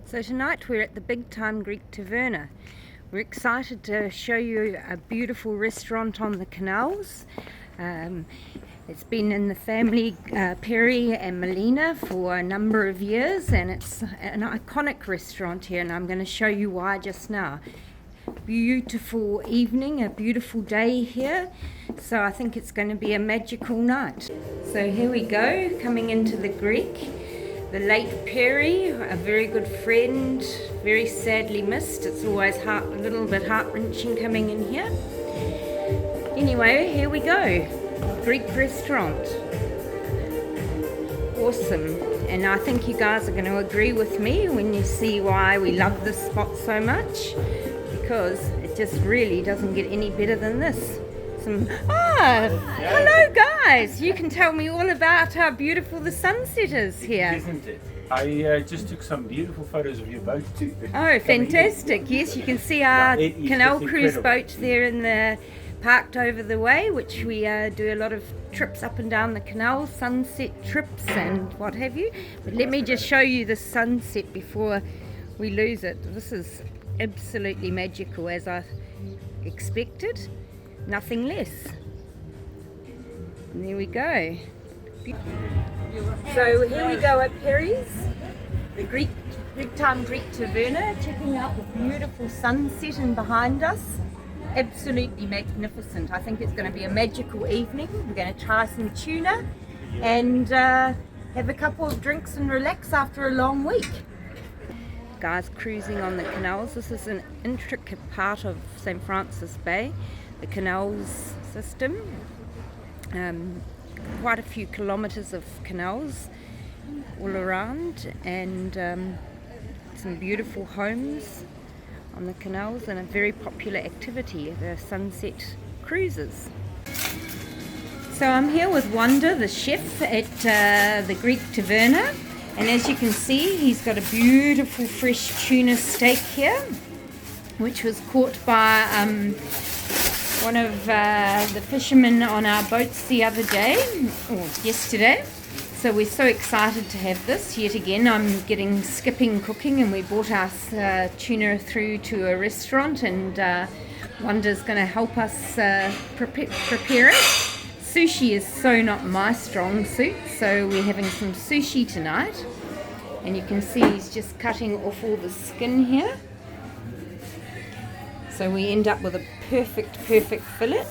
So tonight we're at the Big Time Greek Taverna. We're excited to show you a beautiful restaurant on the canals. It's been in the family, Perry and Melina, for a number of years, and it's an iconic restaurant here, and I'm going to show you why just now. Beautiful evening, a beautiful day here, so I think it's going to be a magical night. So here we go, coming into the Greek. The late Perry, a very good friend, very sadly missed. It's always a little bit heart-wrenching coming in here. Anyway, here we go. Greek restaurant. Awesome. And I think you guys are going to agree with me when you see why we love this spot so much, because it just really doesn't get any better than this. Hello guys! You can tell me all about how beautiful the sunset is here. Isn't it? I just took some beautiful photos of your boat too. Oh, fantastic. Yes, you can see our canal cruise boat there in the parked over the way, which we do a lot of trips up and down the canal, sunset trips and what have you. But let me just show you the sunset before we lose it. This is absolutely magical, as I expected. Nothing less. And there we go. So here we go at Perry's, the Big Time Greek Taverna, checking out the beautiful sunset in behind us. Absolutely magnificent. I think it's going to be a magical evening. We're going to try some tuna and have a couple of drinks and relax after a long week. Guys cruising on the canals. This is an intricate part of St. Francis Bay, the canals system. Quite a few kilometres of canals all around, and some beautiful homes on the canals, and a very popular activity, the sunset cruises. So I'm here with Wanda, the chef at the Greek Taverna, and as you can see, he's got a beautiful fresh tuna steak here, which was caught by one of the fishermen on our boats the other day, or yesterday. So we're so excited to have this yet again. I'm getting skipping cooking, and we brought us tuna through to a restaurant, and Wanda's going to help us prepare it. Sushi is so not my strong suit, so we're having some sushi tonight. And you can see he's just cutting off all the skin here. So we end up with a perfect fillet.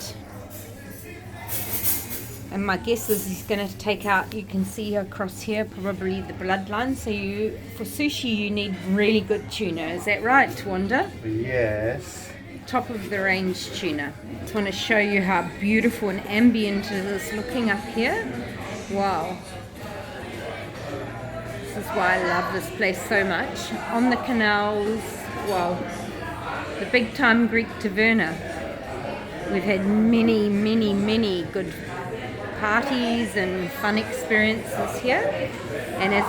And my guess is he's going to take out, you can see across here, probably the bloodline. So for sushi you need really good tuna. Is that right, Wanda? Yes. Top of the range tuna. I just want to show you how beautiful and ambient it is looking up here. Wow. This is why I love this place so much. On the canals, wow. The Big Time Greek Taverna. We've had many good parties and fun experiences here. And as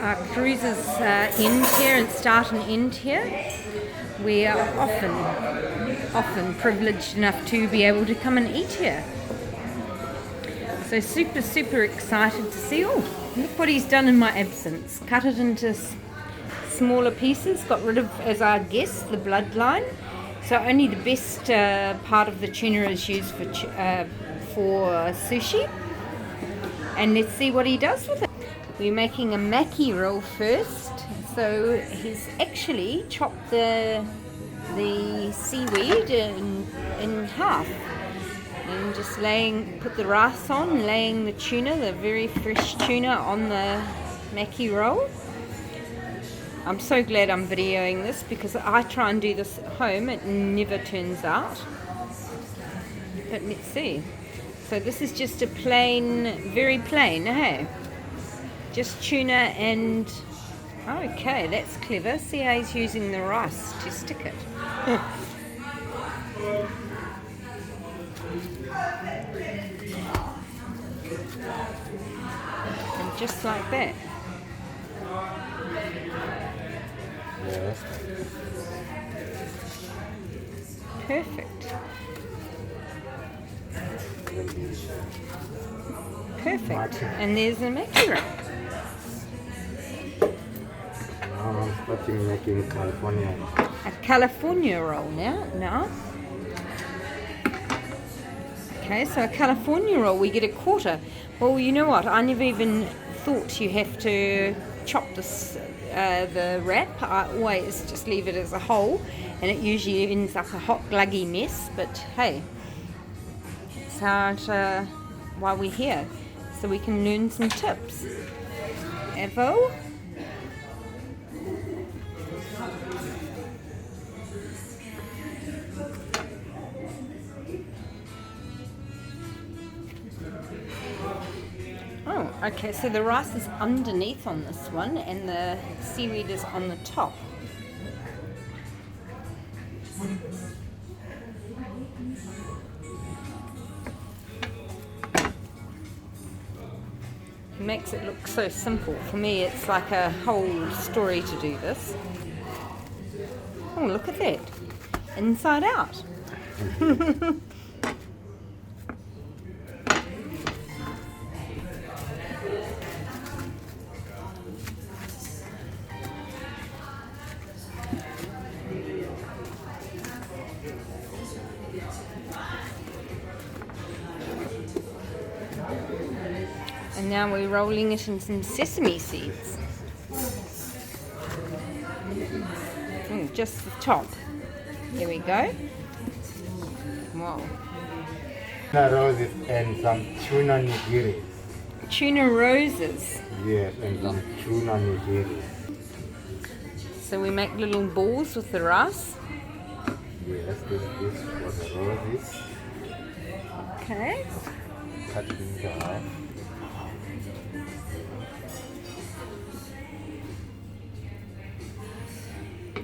our cruises end here and start and end here, we are often privileged enough to be able to come and eat here. So super excited to see. Oh, look what he's done in my absence. Cut it into smaller pieces, got rid of, as I guess, the bloodline. So only the best part of the tuna is used for sushi. And let's see what he does with it. We're making a maki roll first. So he's actually chopped the seaweed in half. And just put the rice on, laying the tuna, the very fresh tuna, on the maki roll. I'm so glad I'm videoing this, because I try and do this at home. It never turns out. But let's see. So this is just a very plain, hey? Just tuna and... Okay, that's clever. See how he's using the rice to stick it. And just like that. Perfect. And there's the maki roll. Now I'm starting making California. A California roll now. Okay, so a California roll, we get a quarter. Well, you know what? I never even thought you have to chop this, the wrap. I always just leave it as a whole, and it usually ends up a hot, gluggy mess. But hey, it's why we're here, so we can learn some tips. Evo. Oh, okay, so the rice is underneath on this one and the seaweed is on the top. It makes it look so simple. For me, it's like a whole story to do this. Oh, look at that. Inside out. And now we're rolling it in some sesame seeds. Just the top. There we go. Wow. Tuna roses and some tuna nigiri. Tuna roses. Yes, and some tuna nigiri. So we make little balls with the rice. Yes, this is for the roses. Okay. Cutting it off.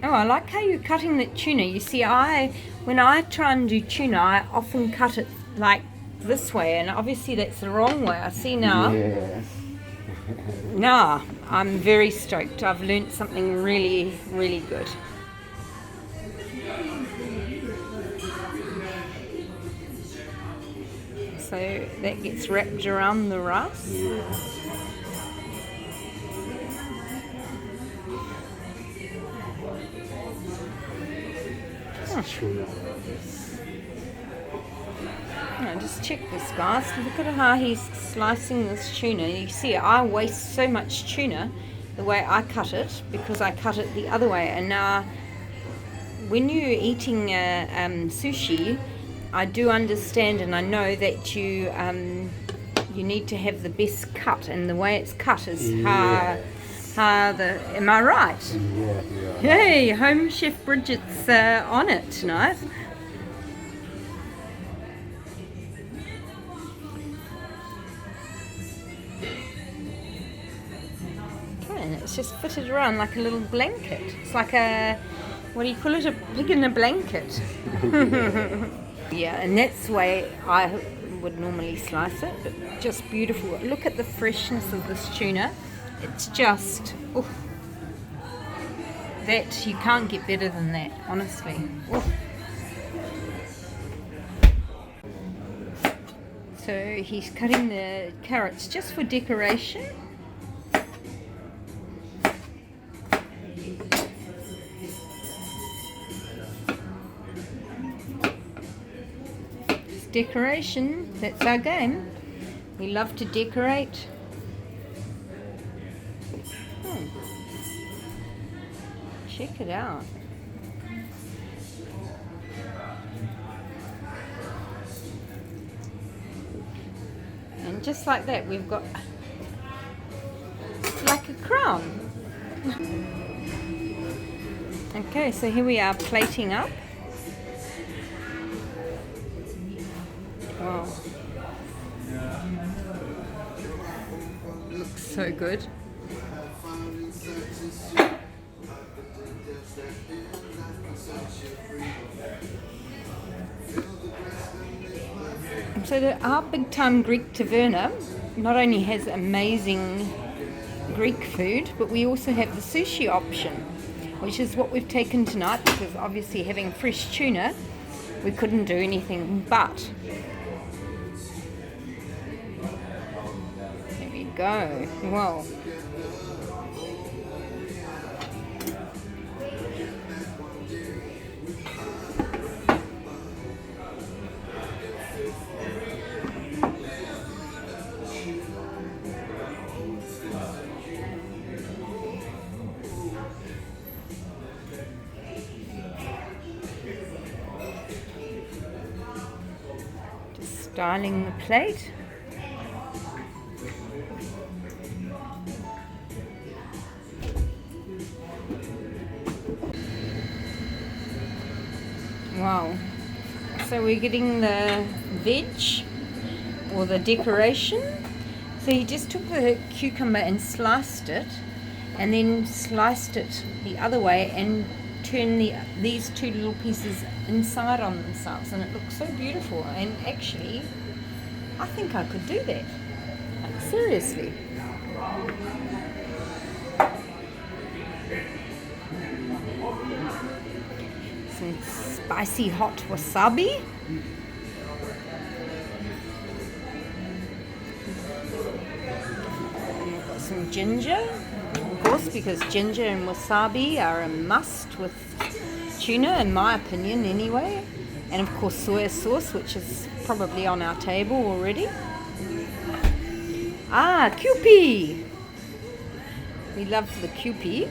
Oh, I like how you're cutting the tuna. You see, when I try and do tuna, I often cut it like this way, and obviously that's the wrong way. I see now. Yes. Now, I'm very stoked. I've learnt something really, really good. So that gets wrapped around the rice. Yes. Tuna. Now just check this, guys. Look at how he's slicing this tuna. You see, I waste so much tuna the way I cut it because I cut it the other way. And now, when you're eating sushi, I do understand and I know that you need to have the best cut, and the way it's cut is am I right? Yeah. Hey, Home Chef Bridget's on it tonight. Okay, and it's just fitted around like a little blanket. It's like what do you call it? A pig in a blanket. Yeah, and that's the way I would normally slice it, but just beautiful. Look at the freshness of this tuna. It's just, that you can't get better than that, honestly. Oof. So he's cutting the carrots just for decoration. It's decoration, that's our game. We love to decorate. Check it out. And just like that, we've got like a crown. Okay, so here we are plating up. Wow. Looks so good. So our big time Greek taverna not only has amazing Greek food, but we also have the sushi option, which is what we've taken tonight, because obviously having fresh tuna, we couldn't do anything but. There we go. Well, styling the plate. Wow. So we're getting the veg or the decoration. So he just took the cucumber and sliced it, and then sliced it the other way and turned these two little pieces inside on themselves, and it looks so beautiful. And actually, I think I could do that. Like, seriously. Some spicy hot wasabi. And we've got some ginger, of course, because ginger and wasabi are a must with tuna, in my opinion anyway. And of course soy sauce, which is probably on our table already. Ah, Kewpie! We love the Kewpie.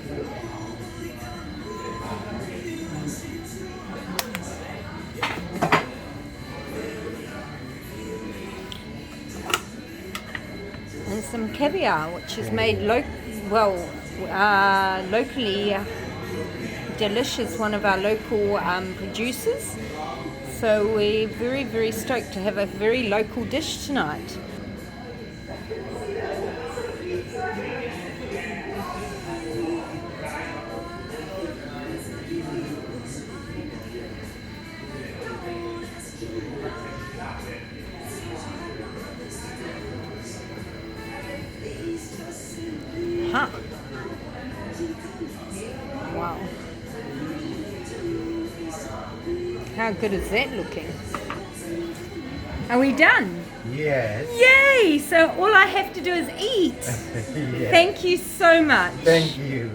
And some caviar, which is made locally delicious, one of our local producers. So we're very, very stoked to have a very local dish tonight. Huh. Wow. How good is that looking? Are we done? Yes. Yay! So all I have to do is eat. Yes. Thank you so much. Thank you.